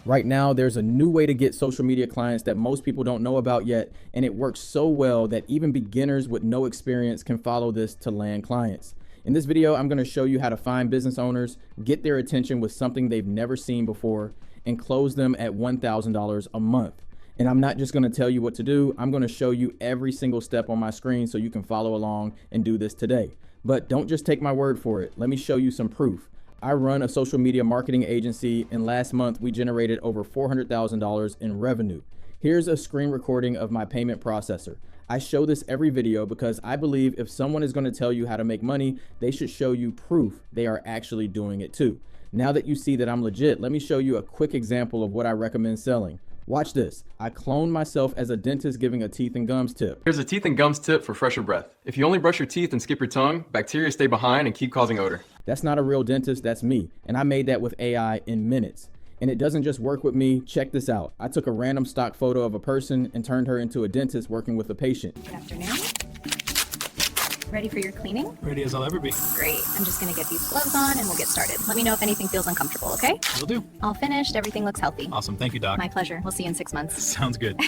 Right now, there's a new way to get social media clients that most people don't know about yet, and it works so well that even beginners with no experience can follow this to land clients. In this video, I'm going to show you how to find business owners, get their attention with something they've never seen before, and close them at $1,000 a month. And I'm not just going to tell you what to do, I'm going to show you every single step on my screen so you can follow along and do this today. But don't just take my word for it. Let me show you some proof. I run a social media marketing agency, and last month we generated over $400,000 in revenue. Here's a screen recording of my payment processor. I show this every video because I believe if someone is going to tell you how to make money, they should show you proof they are actually doing it too. Now that you see that I'm legit, let me show you a quick example of what I recommend selling. Watch this. I cloned myself as a dentist giving a teeth and gums tip. Here's a teeth and gums tip for fresher breath. If you only brush your teeth and skip your tongue, bacteria stay behind and keep causing odor. That's not a real dentist, that's me. And I made that with AI in minutes. And it doesn't just work with me. Check this out. I took a random stock photo of a person and turned her into a dentist working with a patient. Good afternoon. Ready for your cleaning? Ready as I'll ever be. Great. I'm just going to get these gloves on and we'll get started. Let me know if anything feels uncomfortable, okay? Will do. All finished. Everything looks healthy. Awesome. Thank you, Doc. My pleasure. We'll see you in 6 months. Sounds good.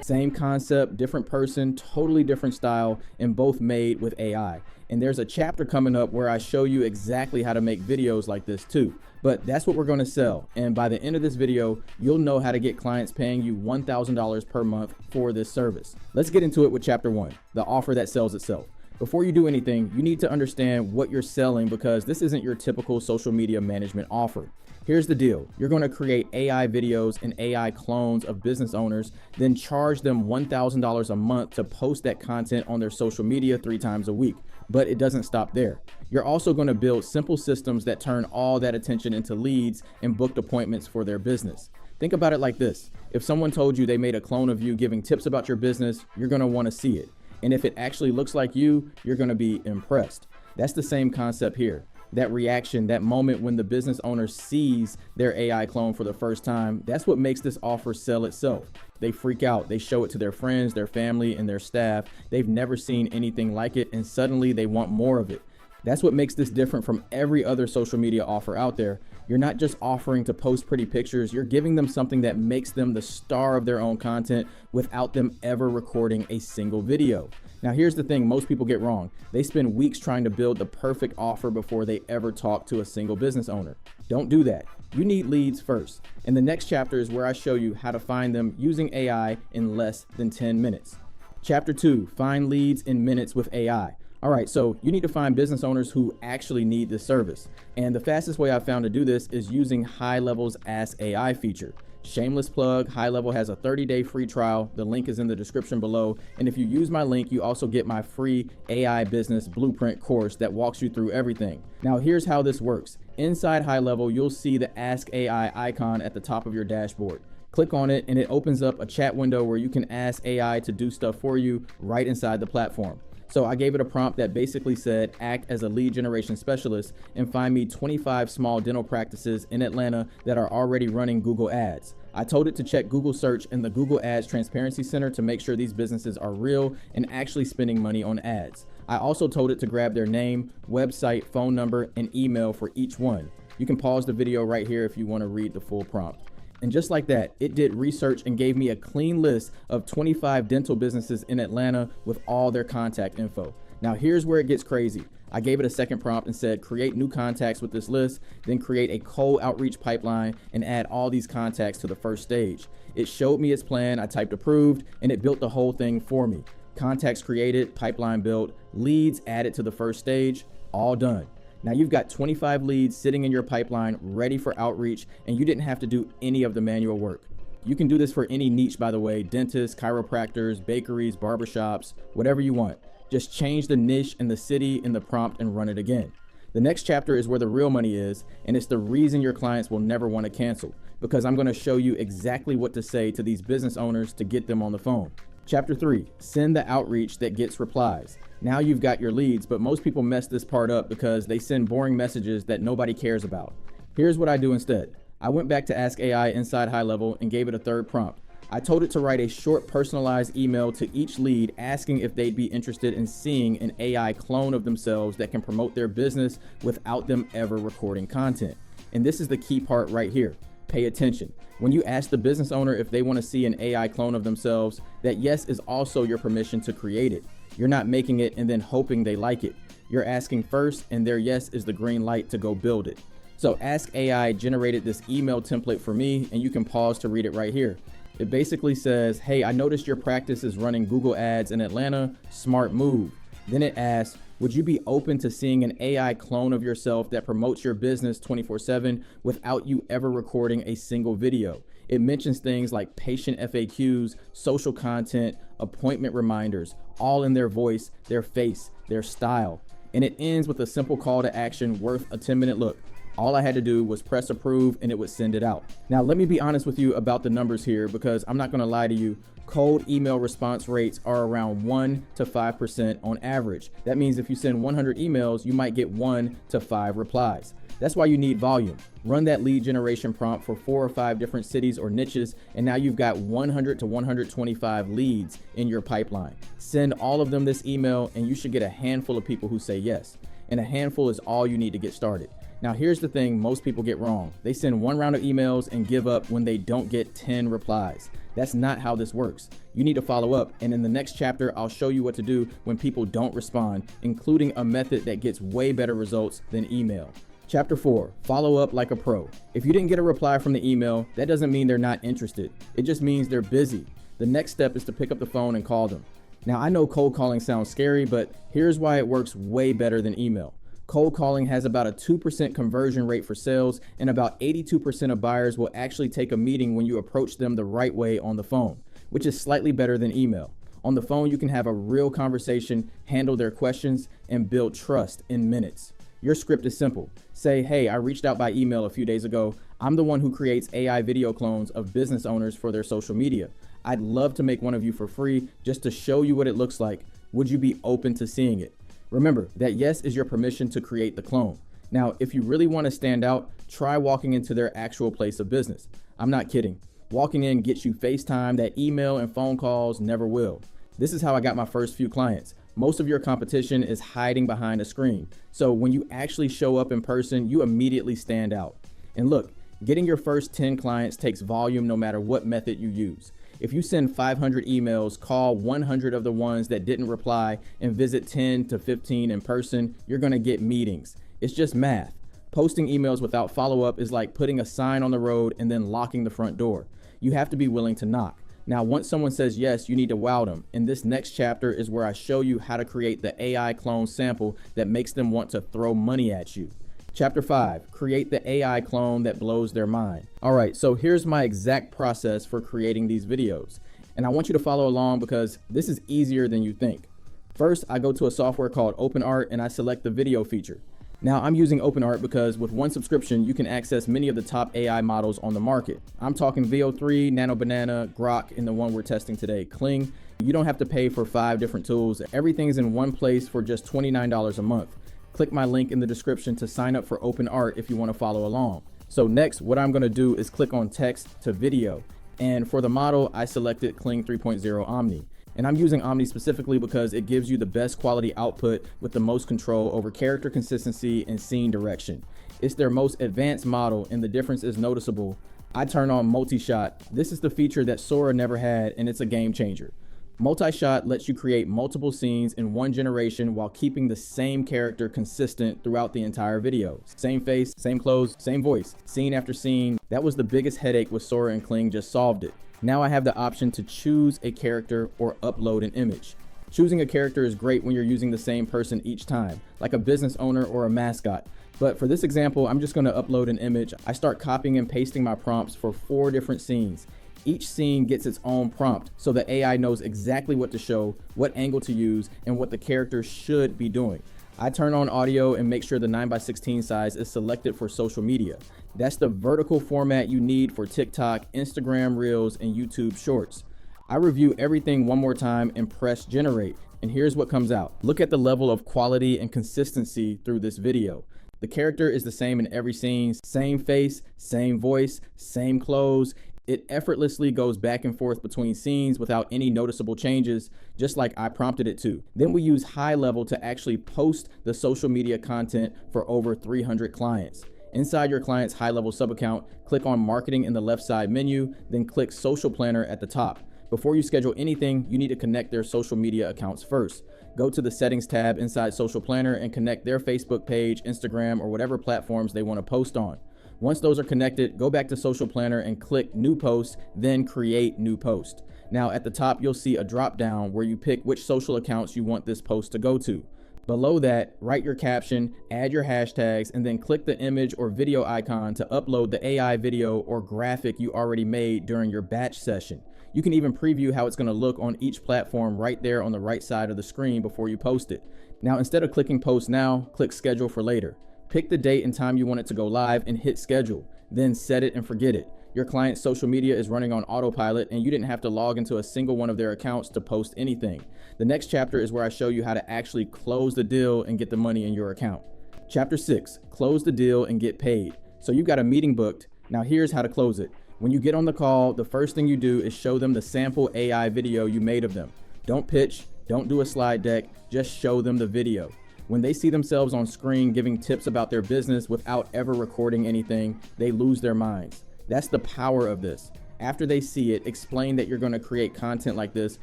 Same concept, different person, totally different style, and both made with AI. And there's a chapter coming up where I show you exactly how to make videos like this too. But that's what we're going to sell. And by the end of this video, you'll know how to get clients paying you $1,000 per month for this service. Let's get into it with chapter 1, the offer that sells itself. Before you do anything, you need to understand what you're selling because this isn't your typical social media management offer. Here's the deal. You're going to create AI videos and AI clones of business owners, then charge them $1,000 a month to post that content on their social media 3 times a week. But it doesn't stop there. You're also going to build simple systems that turn all that attention into leads and booked appointments for their business. Think about it like this. If someone told you they made a clone of you giving tips about your business, you're going to want to see it. And if it actually looks like you, you're going to be impressed. That's the same concept here. That reaction, that moment when the business owner sees their AI clone for the first time, that's what makes this offer sell itself. They freak out. They show it to their friends, their family, and their staff. They've never seen anything like it, and suddenly they want more of it. That's what makes this different from every other social media offer out there. You're not just offering to post pretty pictures, you're giving them something that makes them the star of their own content without them ever recording a single video. Now here's the thing most people get wrong. They spend weeks trying to build the perfect offer before they ever talk to a single business owner. Don't do that. You need leads first. And the next chapter is where I show you how to find them using AI in less than 10 minutes. Chapter 2, find leads in minutes with AI. All right, so you need to find business owners who actually need this service. And the fastest way I've found to do this is using High Level's Ask AI feature. Shameless plug, High Level has a 30-day free trial. The link is in the description below. And if you use my link, you also get my free AI business blueprint course that walks you through everything. Now, here's how this works. Inside High Level, you'll see the Ask AI icon at the top of your dashboard. Click on it and it opens up a chat window where you can ask AI to do stuff for you right inside the platform. So I gave it a prompt that basically said, act as a lead generation specialist and find me 25 small dental practices in Atlanta that are already running Google Ads. I told it to check Google search and the Google Ads Transparency Center to make sure these businesses are real and actually spending money on ads. I also told it to grab their name, website, phone number, and email for each one. You can pause the video right here if you want to read the full prompt. And just like that, it did research and gave me a clean list of 25 dental businesses in Atlanta with all their contact info. Now here's where it gets crazy. I gave it a second prompt and said, create new contacts with this list, then create a cold outreach pipeline and add all these contacts to the first stage. It showed me its plan, I typed approved, and it built the whole thing for me. Contacts created, pipeline built, leads added to the first stage, all done. Now you've got 25 leads sitting in your pipeline ready for outreach, and you didn't have to do any of the manual work. You can do this for any niche, by the way, dentists, chiropractors, bakeries, barbershops, whatever you want. Just change the niche and the city in the prompt and run it again. The next chapter is where the real money is, and it's the reason your clients will never want to cancel, because I'm going to show you exactly what to say to these business owners to get them on the phone. Chapter 3, send the outreach that gets replies. Now you've got your leads, but most people mess this part up because they send boring messages that nobody cares about. Here's what I do instead. I went back to Ask AI inside High Level and gave it a third prompt. I told it to write a short personalized email to each lead asking if they'd be interested in seeing an AI clone of themselves that can promote their business without them ever recording content. And this is the key part right here. Pay attention. When you ask the business owner if they want to see an AI clone of themselves, that yes is also your permission to create it. You're not making it and then hoping they like it. You're asking first, and their yes is the green light to go build it. So Ask AI generated this email template for me, and you can pause to read it right here. It basically says, hey, I noticed your practice is running Google ads in Atlanta. Smart move. Then it asks, would you be open to seeing an AI clone of yourself that promotes your business 24/7 without you ever recording a single video? It mentions things like patient FAQs, social content, appointment reminders, all in their voice, their face, their style. And it ends with a simple call to action worth a 10-minute look. All I had to do was press approve and it would send it out. Now, let me be honest with you about the numbers here, because I'm not going to lie to you. Cold email response rates are around 1 to 5% on average. That means if you send 100 emails, you might get 1 to 5 replies. That's why you need volume. Run that lead generation prompt for 4 or 5 different cities or niches, and now you've got 100 to 125 leads in your pipeline. Send all of them this email, and you should get a handful of people who say yes. And a handful is all you need to get started. Now, here's the thing most people get wrong. They send 1 round of emails and give up when they don't get 10 replies. That's not how this works. You need to follow up, and in the next chapter, I'll show you what to do when people don't respond, including a method that gets way better results than email. Chapter 4, follow up like a pro. If you didn't get a reply from the email, that doesn't mean they're not interested. It just means they're busy. The next step is to pick up the phone and call them. Now, I know cold calling sounds scary, but here's why it works way better than email. Cold calling has about a 2% conversion rate for sales, and about 82% of buyers will actually take a meeting when you approach them the right way on the phone, which is slightly better than email. On the phone, you can have a real conversation, handle their questions, and build trust in minutes. Your script is simple. Say, hey, I reached out by email a few days ago. I'm the one who creates AI video clones of business owners for their social media. I'd love to make one of you for free just to show you what it looks like. Would you be open to seeing it? Remember that yes is your permission to create the clone. Now, if you really want to stand out, try walking into their actual place of business. I'm not kidding. Walking in gets you FaceTime that email and phone calls never will. This is how I got my first few clients. Most of your competition is hiding behind a screen. So when you actually show up in person, you immediately stand out. And look, getting your first 10 clients takes volume no matter what method you use. If you send 500 emails, call 100 of the ones that didn't reply, and visit 10 to 15 in person, you're going to get meetings. It's just math. Posting emails without follow-up is like putting a sign on the road and then locking the front door. You have to be willing to knock. Now, once someone says yes, you need to wow them. And this next chapter is where I show you how to create the AI clone sample that makes them want to throw money at you. Chapter 5, create the AI clone that blows their mind. All right, so here's my exact process for creating these videos. And I want you to follow along because this is easier than you think. First, I go to a software called OpenArt and I select the video feature. Now, I'm using OpenArt because with one subscription, you can access many of the top AI models on the market. I'm talking VO3, Nano Banana, Grok, and the one we're testing today, Kling. You don't have to pay for 5 different tools. Everything is in one place for just $29 a month. Click my link in the description to sign up for OpenArt if you want to follow along. So next, what I'm going to do is click on text to video. And for the model, I selected Kling 3.0 Omni. And I'm using Omni specifically because it gives you the best quality output with the most control over character consistency and scene direction. It's their most advanced model and the difference is noticeable. I turn on multi-shot. This is the feature that Sora never had, and it's a game changer. Multi-shot lets you create multiple scenes in one generation while keeping the same character consistent throughout the entire video. Same face, same clothes, same voice, scene after scene. That was the biggest headache with Sora, and Kling just solved it. Now I have the option to choose a character or upload an image. Choosing a character is great when you're using the same person each time, like a business owner or a mascot. But for this example, I'm just going to upload an image. I start copying and pasting my prompts for 4 different scenes. Each scene gets its own prompt, so the AI knows exactly what to show, what angle to use, and what the character should be doing. I turn on audio and make sure the 9:16 size is selected for social media. That's the vertical format you need for TikTok, Instagram Reels, and YouTube Shorts. I review everything one more time and press generate, and here's what comes out. Look at the level of quality and consistency through this video. The character is the same in every scene, same face, same voice, same clothes. It effortlessly goes back and forth between scenes without any noticeable changes, just like I prompted it to. Then we use high level to actually post the social media content for over 300 clients. Inside your client's high-level sub-account, click on Marketing in the left side menu, then click Social Planner at the top. Before you schedule anything, you need to connect their social media accounts first. Go to the Settings tab inside Social Planner and connect their Facebook page, Instagram, or whatever platforms they want to post on. Once those are connected, go back to Social Planner and click New Post, then Create New Post. Now at the top, you'll see a drop down where you pick which social accounts you want this post to go to. Below that, write your caption, add your hashtags, and then click the image or video icon to upload the AI video or graphic you already made during your batch session. You can even preview how it's going to look on each platform right there on the right side of the screen before you post it. Now, instead of clicking Post Now, click Schedule for later. Pick the date and time you want it to go live and hit Schedule. Then set it and forget it. Your client's social media is running on autopilot and you didn't have to log into a single one of their accounts to post anything. The next chapter is where I show you how to actually close the deal and get the money in your account. Chapter 6, close the deal and get paid. So you've got a meeting booked. Now here's how to close it. When you get on the call, the first thing you do is show them the sample AI video you made of them. Don't pitch, don't do a slide deck, just show them the video. When they see themselves on screen giving tips about their business without ever recording anything, they lose their minds. That's the power of this. After they see it, explain that you're going to create content like this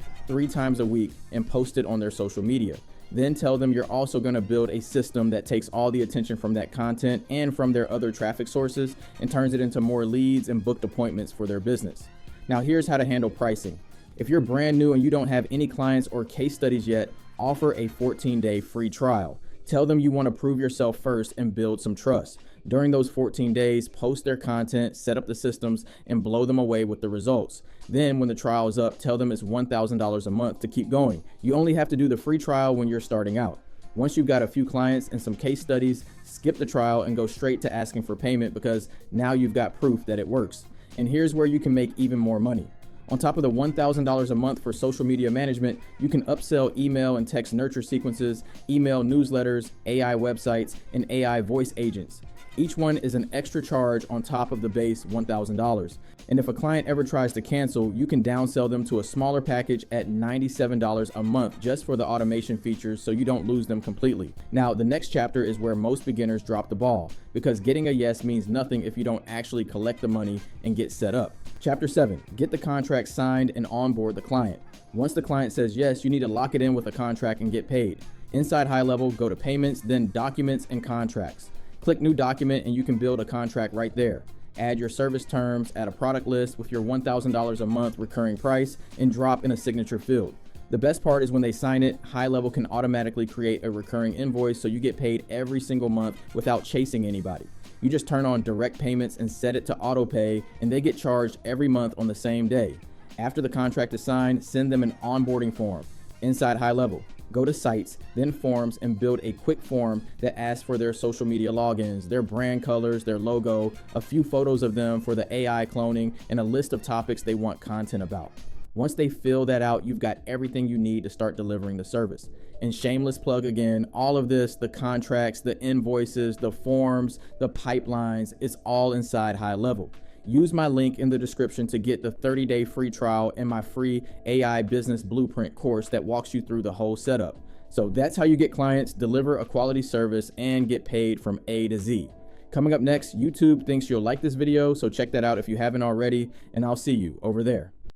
3 times a week and post it on their social media. Then tell them you're also going to build a system that takes all the attention from that content and from their other traffic sources and turns it into more leads and booked appointments for their business. Now here's how to handle pricing. If you're brand new and you don't have any clients or case studies yet, offer a 14-day free trial. Tell them you want to prove yourself first and build some trust. During those 14 days, post their content, set up the systems, and blow them away with the results. Then when the trial is up, tell them it's $1,000 a month to keep going. You only have to do the free trial when you're starting out. Once you've got a few clients and some case studies, skip the trial and go straight to asking for payment because now you've got proof that it works. And here's where you can make even more money. On top of the $1,000 a month for social media management, you can upsell email and text nurture sequences, email newsletters, AI websites, and AI voice agents. Each one is an extra charge on top of the base $1,000. And if a client ever tries to cancel, you can downsell them to a smaller package at $97 a month just for the automation features so you don't lose them completely. Now, the next chapter is where most beginners drop the ball because getting a yes means nothing if you don't actually collect the money and get set up. Chapter 7, get the contract signed and onboard the client. Once the client says yes, you need to lock it in with a contract and get paid. Inside High Level, go to Payments, then Documents and Contracts. Click New Document and you can build a contract right there. Add your service terms, add a product list with your $1,000 a month recurring price, and drop in a signature field. The best part is when they sign it, High Level can automatically create a recurring invoice so you get paid every single month without chasing anybody. You just turn on direct payments and set it to auto pay, and they get charged every month on the same day. After the contract is signed, send them an onboarding form. Inside High Level, go to Sites, then Forms, and build a quick form that asks for their social media logins, their brand colors, their logo, a few photos of them for the AI cloning, and a list of topics they want content about. Once they fill that out, you've got everything you need to start delivering the service. And shameless plug again, all of this, the contracts, the invoices, the forms, the pipelines, it's all inside High Level. Use my link in the description to get the 30-day free trial and my free AI Business Blueprint course that walks you through the whole setup. So that's how you get clients, deliver a quality service, and get paid from A to Z. Coming up next, YouTube thinks you'll like this video, so check that out if you haven't already, and I'll see you over there.